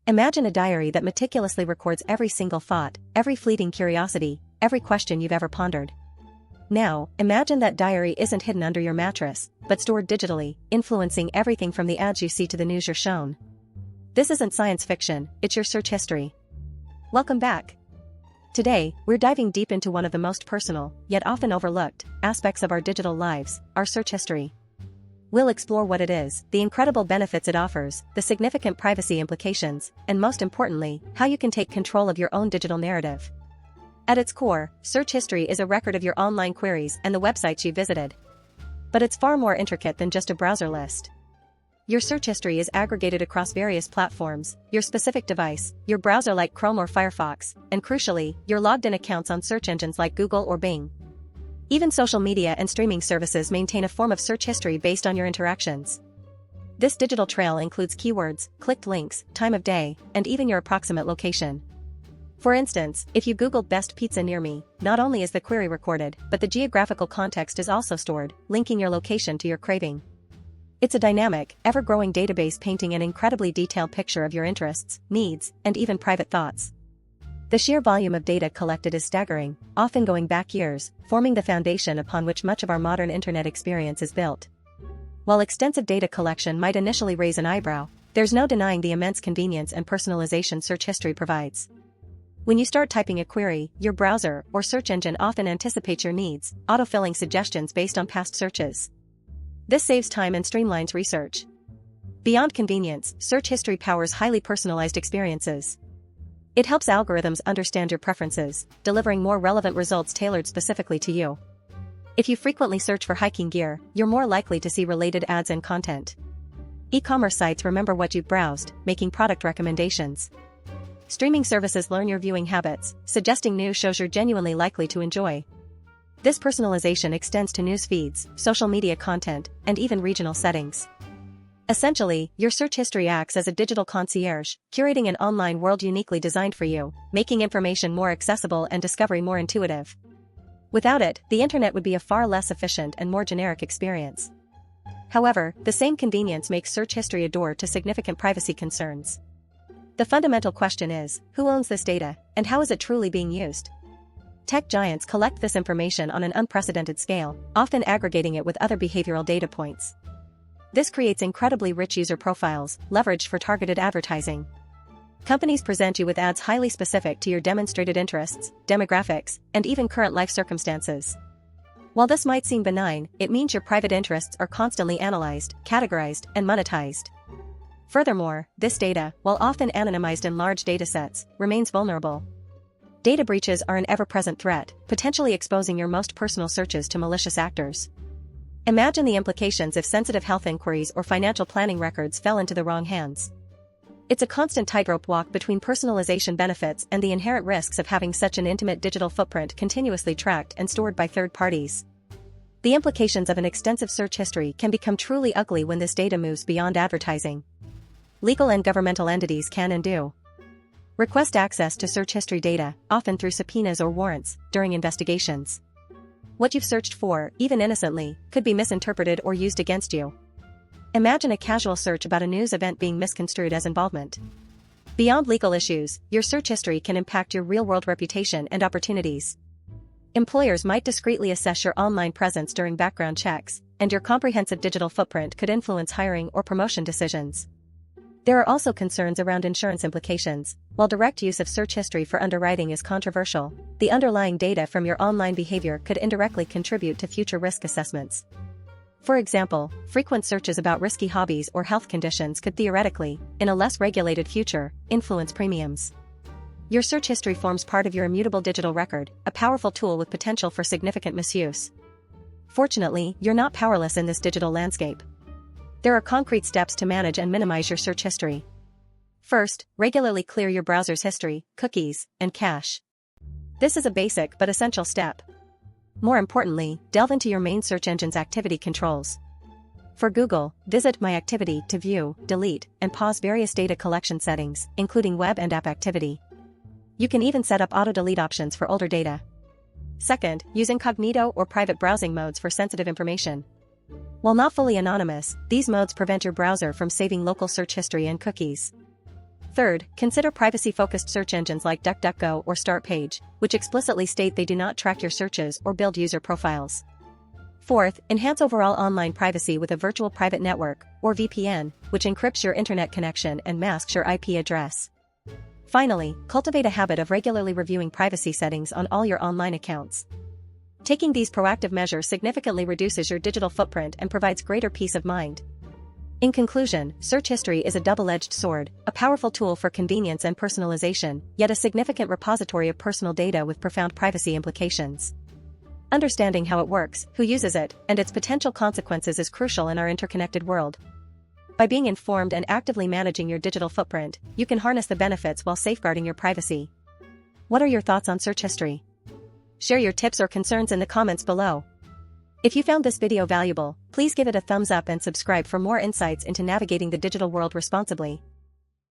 Imagine a diary that meticulously records every single thought, every fleeting curiosity, every question you've ever pondered. Now, imagine that diary isn't hidden under your mattress, but stored digitally, influencing everything from the ads you see to the news you're shown. This isn't science fiction, it's your search history. Welcome back. Today, we're diving deep into one of the most personal, yet often overlooked, aspects of our digital lives, our search history. We'll explore what it is, the incredible benefits it offers, the significant privacy implications, and most importantly, how you can take control of your own digital narrative. At its core, search history is a record of your online queries and the websites you visited. But it's far more intricate than just a browser list. Your search history is aggregated across various platforms, your specific device, your browser like Chrome or Firefox, and crucially, your logged-in accounts on search engines like Google or Bing. Even social media and streaming services maintain a form of search history based on your interactions. This digital trail includes keywords, clicked links, time of day, and even your approximate location. For instance, if you Googled best pizza near me, not only is the query recorded, but the geographical context is also stored, linking your location to your craving. It's a dynamic, ever-growing database painting an incredibly detailed picture of your interests, needs, and even private thoughts. The sheer volume of data collected is staggering, often going back years, forming the foundation upon which much of our modern internet experience is built. While extensive data collection might initially raise an eyebrow, there's no denying the immense convenience and personalization search history provides. When you start typing a query, your browser or search engine often anticipates your needs, autofilling suggestions based on past searches. This saves time and streamlines research. Beyond convenience, search history powers highly personalized experiences. It helps algorithms understand your preferences, delivering more relevant results tailored specifically to you. If you frequently search for hiking gear, you're more likely to see related ads and content. E-commerce sites remember what you've browsed, making product recommendations. Streaming services learn your viewing habits, suggesting new shows you're genuinely likely to enjoy. This personalization extends to news feeds, social media content, and even regional settings. Essentially, your search history acts as a digital concierge, curating an online world uniquely designed for you, making information more accessible and discovery more intuitive. Without it, the internet would be a far less efficient and more generic experience. However, the same convenience makes search history a door to significant privacy concerns. The fundamental question is, who owns this data, and how is it truly being used? Tech giants collect this information on an unprecedented scale, often aggregating it with other behavioral data points. This creates incredibly rich user profiles, leveraged for targeted advertising. Companies present you with ads highly specific to your demonstrated interests, demographics, and even current life circumstances. While this might seem benign, it means your private interests are constantly analyzed, categorized, and monetized. Furthermore, this data, while often anonymized in large datasets, remains vulnerable. Data breaches are an ever-present threat, potentially exposing your most personal searches to malicious actors. Imagine the implications if sensitive health inquiries or financial planning records fell into the wrong hands. It's a constant tightrope walk between personalization benefits and the inherent risks of having such an intimate digital footprint continuously tracked and stored by third parties. The implications of an extensive search history can become truly ugly when this data moves beyond advertising. Legal and governmental entities can and do request access to search history data, often through subpoenas or warrants, during investigations. What you've searched for, even innocently, could be misinterpreted or used against you. Imagine a casual search about a news event being misconstrued as involvement. Beyond legal issues, your search history can impact your real-world reputation and opportunities. Employers might discreetly assess your online presence during background checks, and your comprehensive digital footprint could influence hiring or promotion decisions. There are also concerns around insurance implications. While direct use of search history for underwriting is controversial, the underlying data from your online behavior could indirectly contribute to future risk assessments. For example, frequent searches about risky hobbies or health conditions could theoretically, in a less regulated future, influence premiums. Your search history forms part of your immutable digital record, a powerful tool with potential for significant misuse. Fortunately, you're not powerless in this digital landscape. There are concrete steps to manage and minimize your search history. First, regularly clear your browser's history, cookies, and cache. This is a basic but essential step. More importantly, delve into your main search engine's activity controls. For Google, visit My Activity to view, delete, and pause various data collection settings, including web and app activity. You can even set up auto-delete options for older data. Second, use incognito or private browsing modes for sensitive information. While not fully anonymous, these modes prevent your browser from saving local search history and cookies. Third, consider privacy-focused search engines like DuckDuckGo or StartPage, which explicitly state they do not track your searches or build user profiles. Fourth, enhance overall online privacy with a virtual private network, or VPN, which encrypts your internet connection and masks your IP address. Finally, cultivate a habit of regularly reviewing privacy settings on all your online accounts. Taking these proactive measures significantly reduces your digital footprint and provides greater peace of mind. In conclusion, search history is a double-edged sword, a powerful tool for convenience and personalization, yet a significant repository of personal data with profound privacy implications. Understanding how it works, who uses it, and its potential consequences is crucial in our interconnected world. By being informed and actively managing your digital footprint, you can harness the benefits while safeguarding your privacy. What are your thoughts on search history? Share your tips or concerns in the comments below. If you found this video valuable, please give it a thumbs up and subscribe for more insights into navigating the digital world responsibly.